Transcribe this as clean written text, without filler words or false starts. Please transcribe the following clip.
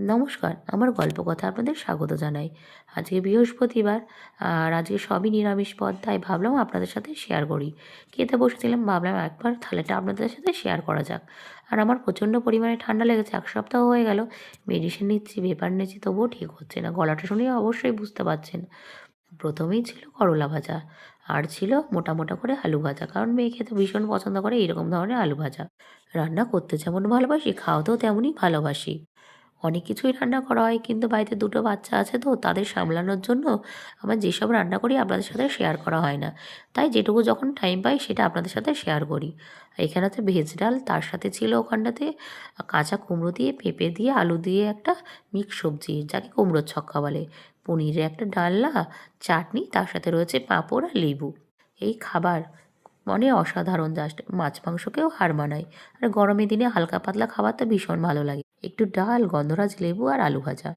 নমস্কার, আমার গল্প কথা আপনাদের স্বাগত জানাই। আজকে বৃহস্পতিবার, আর আজকে সবই নিরামিষ পদ, তাই ভাবলাম আপনাদের সাথে শেয়ার করি। খেতে বসেছিলাম, ভাবলাম একবার থালাটা আপনাদের সাথে শেয়ার করা যাক। আর আমার প্রচণ্ড পরিমাণে ঠান্ডা লেগেছে, ১ সপ্তাহ হয়ে গেল মেডিসিন নিচ্ছি, ভেপার নিচ্ছি, তবুও ঠিক হচ্ছে না। গলাটা শুনেই অবশ্যই বুঝতে পারছেন। প্রথমেই ছিল করলা ভাজা, আর ছিল মোটা, মোটা করে আলু ভাজা। কারণ মেয়ে খেতে ভীষণ পছন্দ করে এইরকম ধরনের আলু ভাজা। রান্না করতে যেমন ভালোবাসি, খাওয়াতেও তেমনই ভালোবাসি। অনেক কিছুই রান্না করা হয়, কিন্তু বাড়িতে ২ টো বাচ্চা আছে, তো তাদের সামলানোর জন্য আমার যেসব রান্না করি আপনাদের সাথে শেয়ার করা হয় না। তাই যেটুকু যখন টাইম পাই সেটা আপনাদের সাথে শেয়ার করি। এখানে হচ্ছে ভেজ ডাল, তার সাথে ছিল ওখানটাতে কাঁচা কুমড়ো দিয়ে, পেঁপে দিয়ে, আলু দিয়ে একটা মিক্স সবজি, যাকে কুমড়োর ছক্কা বলে। পনিরের একটা ডালনা, চাটনি, তার সাথে রয়েছে পাঁপড় আর লেবু। এই খাবার মানে অসাধারণ, জাস্ট মাছ মাংসকেও হার মানায়। আর গরমের দিনে হালকা পাতলা খাবার তো ভীষণ ভালো লাগে। একটু ডাল, গন্ধরাজ লেবু আর আলু ভাজা।